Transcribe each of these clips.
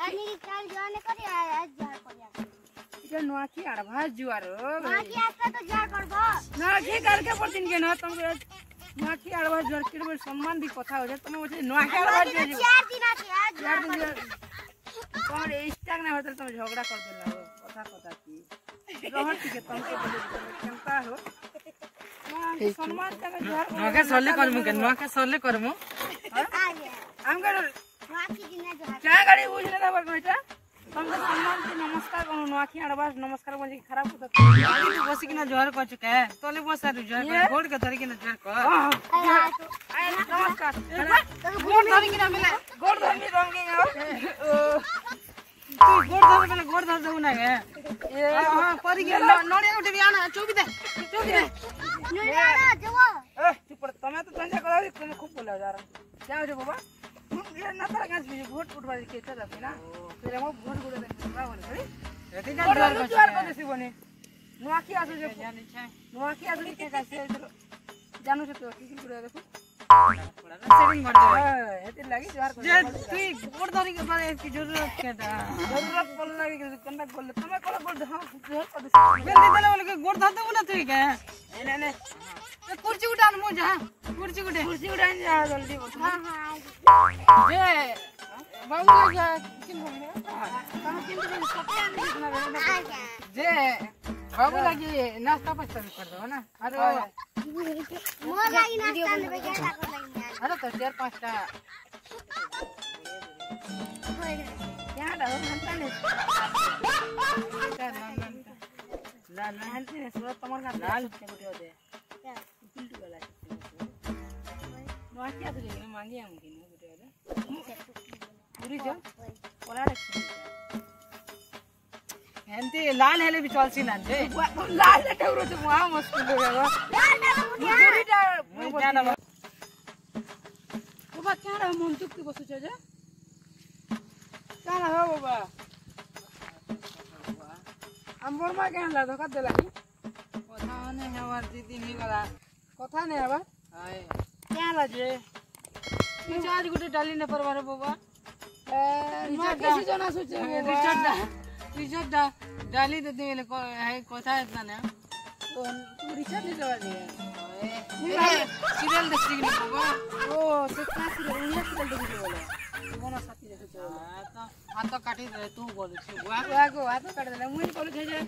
आनी काल जाने करे आज जा करिया इटा नोआखी आडभास जुआर नोआखी आस्ता तो जा करबो नोआखी करके पड़तिन के न तुम नोआखी आडभास जुआर के सम्मान दी कथा हो जाए तुम बोले नोआखी आडभास जुआर 4 दिन आके आज 4 दिन तुम्हारे स्टक ना होतल तुम झगड़ा कर देला कथा कथा की रहत के तुमके बोले केनता हो सम्मान तक जुआर नोके सोले करमु के नोके सोले करमु हम कर नोआखी दिन जो क्या गाड़ी बुझले ना बेटा तुमके सम्मान के नमस्कार करो नोआखी आडभास नमस्कार बोले खराब होता आगे बस किना जोहर को चुका है तोले बस सारू जोहर गोड़ के धर के ना जोहर को आए नमस्कार गोड़ धर के ना मिले गोड़ धरनी रंगे तू गोड़ धर पहले गोड़ धर दऊ ना के हां परी के नोड़िया उठे भी आना चौबी दे नोना जवा ए चुप पड़ तमे तो तंजा करा तुम खूब बोला जा रहा क्या हो रे बाबा ये ना तरह का वोट उठवा के चला ना फिर हम वोट गुड़े दे बोले एती का का जोर जोहर जोर को देसी बने नोआखी आसु जे नोआखी आसु के कैसे जानू छ तो की गुड़े देखो सेटिंग कर दे एते लागी जोर को जे तू गोड़ धर के बारे की जरूरत के दा जरूरत बोल लागी कंडा बोल तमे कोला बोल हां जोर को दे बेंदी देले बोले के गोड़ धर दऊ ना तू के ने ने कुर्सी उठान मु जा कुर्सी उठे कुर्सी उठान जा जल्दी बोल हां हां जे बाबू लगा किन बोले तमे किन दिन सपे आने कितना बेला आजा जे बाबू लगी नाश्ता पास्ता भी कर दो ना अरे मोर लागी नाश्ता में बेजा कर लगी अरे तो 4-5 टा क्या डा हंता ने लाल हंती ने सुरत तमर का लाल के गुटे दे किंतु गला नोआखी आसु जे मांगे हम किन गुटे दे पूरी जो कोला रखी हेंती लाल हेले भी चलसी ना जे लाल टौरो तो वहां मुश्किल हो गया पूरी डा जाना बाबा क्या रहा मन चुप बसु छ जे क्या रहा बाबा हम बोरमा के ला धोखा देला की कथा ने हमार दीदी नहीं गला कथा नहीं हबा हाय क्या ला जे तू आज गुटे डाली ने परवार बाबा मा किसी जना सोचे रिचार्ज डाली दे देले को है कथा इतना ना तो तू रिचार्ज नहीं लगा दिया सीरियल देखती नहीं बाबा ओ कितना सीरियल उन्हें सीरियल देखी बोले मोना साथी देखे तो हाथ तो काटी दे तू बोल छी बुआ को हाथ काट देला मुई बोल छे जे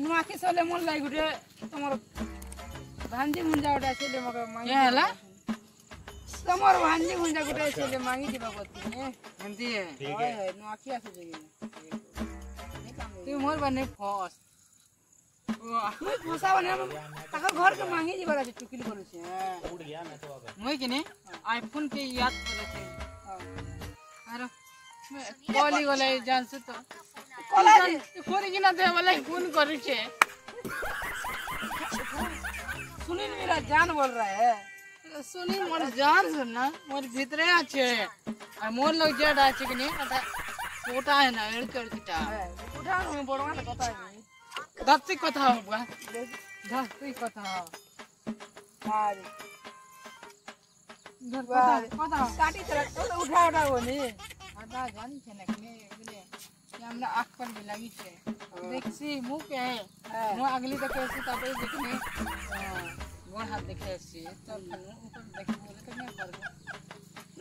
नोआखी सोले मन लाग गुटे तमर भांजी मुंजा उठा छले मगे मांगी ये हला तमर भांजी मुंजा गुटे छले मांगी दिबा पति ने हेंती है ओए नोआखी आसे जगी तू मोर बने फस मुई फसा बने ताका घर के मांगी दिबा के टुकिल बोल छे मुई किने आईफोन के याद करे छे अरे कॉली गले जान से तो कोला कोरी किना दे वाला फोन करू छे सुनील मेरा जान बोल रहा है सुनी मोर जान सुनना मोर भीतरे আছে আর মোর লোক যেটা আছে কিনে এটা ওটা है ना এড়কিটা उठा में बड़वा ना कथा है দত্তি কথা হবো দত্তি কথা आज কথা काटी चला तो उठा उठा बोली আদা জানি છે না কিনে এগুলো कि हमरा आँख पर भी लगी छे देखसी मुंह के है नो अगली तक ऐसे तापे देखने गोड़ हाथ देखे सी तो खनु ऊपर देख बोले तो नहीं कर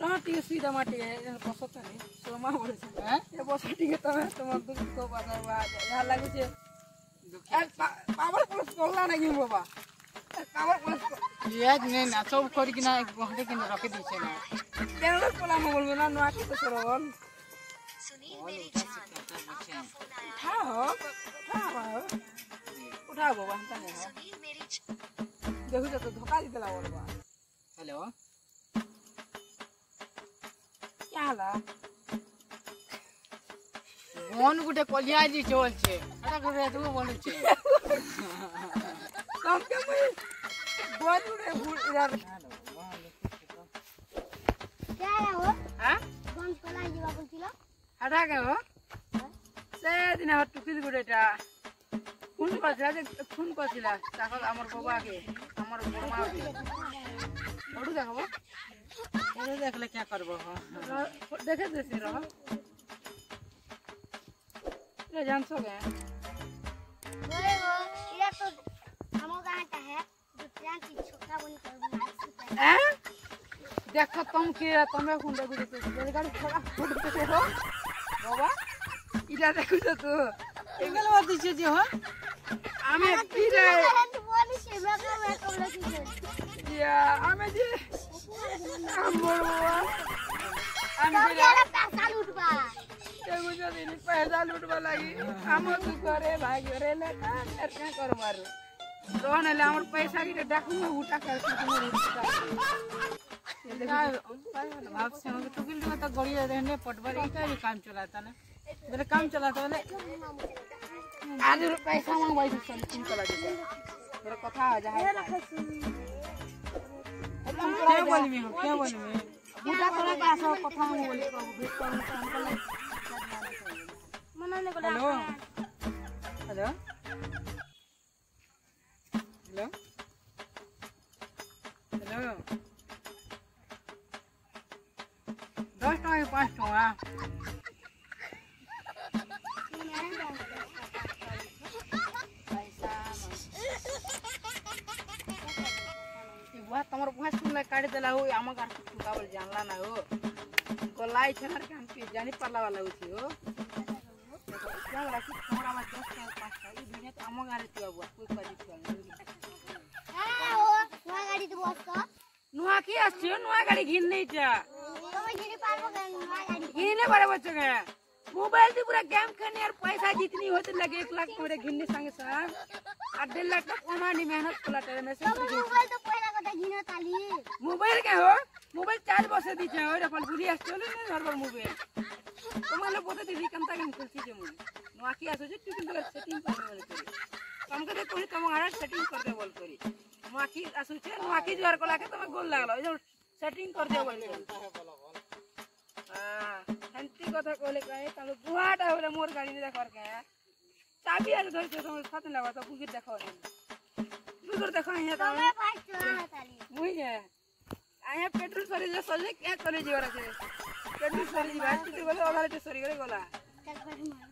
ना टी सीधा माटी है बसत नहीं सोमा बोले छे हैं ये बसटी के तुम दुख को बाजार यहाँ लागू छे पावर पुलिस कोला नहीं बाबा पावर पुलिस ये नहीं ना सब कर कि ना एक घंटे के रख दी छे ना केन कोला में बोलबे ना नोआखी तो सरल उठाओ उठाओ बाबा हंता नहीं है देखो तो धोखा दी देला बोलबा हेलो क्या हाला कौन गुटे कलिया जी चल छे अरे करे तू बोले छे कम के मैं बोल रे भूल इधर क्या है हो हां कौन कोला जीवा बोलतिलो हटा के हो से दिन टुकिल गुडेटा फोन करছিলা তাকল আমার বাবাকে আমার বড়মাকে ওড়ু দেখো ये देख ले क्या करबो देखे देसी रहो ले जानसो गए बोले वो ये तो हम गांव का है दूसरा की छोटा बन कर बना हैं देखो तुम के तुम्हें खुंडे गुडी पे गाड़ी छोड़ा फुट पे हो बाबा इला देखो तो तू एगल बात दिछे जे हो आमे फिरे बोली से मैं को लगी या आमे जे हमरवा आमे तो फिरे मेरा पैसा लूटबा एगो जदी पैसा लूटबा लागी हम तू करे भाई रे ले का कर मारू रोहन ले हमर पैसा की देखू में उठा कर तुम उठा भाव से हम तो गिल्ड में तो गड़िया रहने पटवर एक ही काम चलाता ना मेरे काम चलाता बोले आज पैसा मांग भाई सब तुम चला दे मेरा कथा आ जाए क्या बोली में क्या बोली में बुढ़ा तोरा का सब कथा हम बोले को भेट कर अंकल मना ने को हेलो हेलो हेलो हेलो 10 टका 5 टका तमर भैंस सुनले काट देला हो आम गार ठुका बोल जानला ना हो गोलाई छनर के हम पे जानी परला वाला होती हो क्या वाला कि हमरा में 10 का 5 का ई बिना तो आम गारे तिया बुआ कोई करी तिया हां ओ नया गाड़ी तो बस का नुआ की आछियो नुआ गाड़ी घिन नहीं जा तो मैं गिरी पारबो नया गाड़ी घिने बड़े बच्चे के मोबाइल से पूरा गेम खेलने और पैसा जितनी होते लगे 1 लाख मेरे घिनने संगे साथ 1.5 लाख तक कमानी मेहनत कोलाटे में से तो मोबाइल तो पहला कथा गिनो ताली मोबाइल के हो मोबाइल 4 वर्ष दीचे हो अपन बुरी चले ना घर पर मोबाइल तुम्हारे बोते दीदी कंता गेम खेलती जे मुई नोकी आसो जे तू किंतु सेटिंग करने वाले करी तुम के कोई तुम आरा सेटिंग कर दे बोल करी नोकी आसो छे नोकी जोर को लाके तुम गोल लागलो जो सेटिंग कर दे बोल हां हंती कथा कोले कहे तुम गुहाटा होले मोर गाड़ी में कर के चाबी आर धर के तुम साथ लगा तो बुगी देखो दूर देखो यहाँ तो मैं पास चला ताली मुई के आया पेट्रोल सरी जे सजे क्या करे जीवर আছে पेट्रोल सरी भाई तू बोले ओला रे सरी गले गला चल पर मार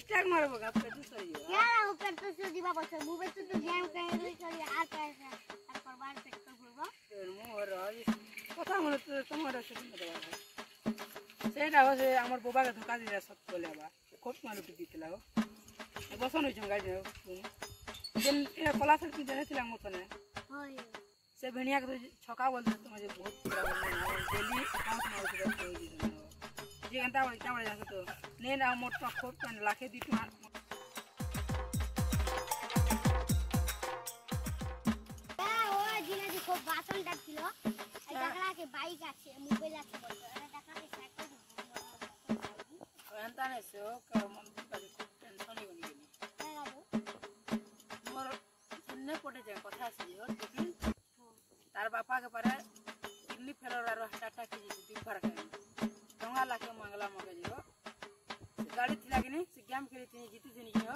स्टैक मारबो का पेट्रोल सरी जीवर क्या ऊपर तो से दीवा बस मोबाइल तो गेम कहे रोई करी आ पैसा और परबार पेट्रोल भरबो मोर কথা মনে তো তোমার সেদিন দেওয়া সেটা হচ্ছে আমার বাবাকে ধোকা দিয়ে সব বলে আবার কোট মালুটি দিতেলা ও বসন হইছ গাড়ি যেন কলা সার কি জানেছিলাম মতনে হয় से भेड़िया के छका बोलते तो मुझे बहुत डेली अकाउंट में होते रहते हैं जी घंटा बोले क्या बोले जाते तो नहीं ना मोट का खोप पर लाखे दी तुम्हार ओ जिना जी खूब बासन डाल किलो देखला के बाइक আছে মোবাইল আছে বলতো এটা দেখা के साइकिल घंटा नहीं से का मन का टेंशन ही बनी गई मोर सुनने पड़े जाए कथा से हो लेकिन तार बापा के पारे किडनी फेलर आरो टाटा की दिफर के डंगा लाके मंगला मगे जो गाड़ी थी लागिनी से गेम खेली थी जीती थी नहीं हो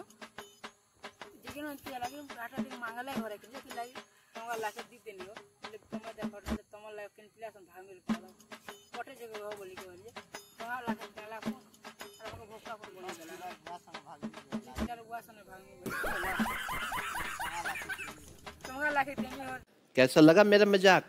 जिगिन अंती लागे टाटा दिन मंगला घरे के जे लागी डंगा लाके दी देनी हो ले तुम देखो तुम लागे किन प्लेसन भाग मिल पड़ा कोटे जगह हो बोली के बोले डंगा लाके डाला को और हमको भोका को बना देला चलो वासन भाग में डंगा लाके देनी हो कैसा लगा मेरा मजाक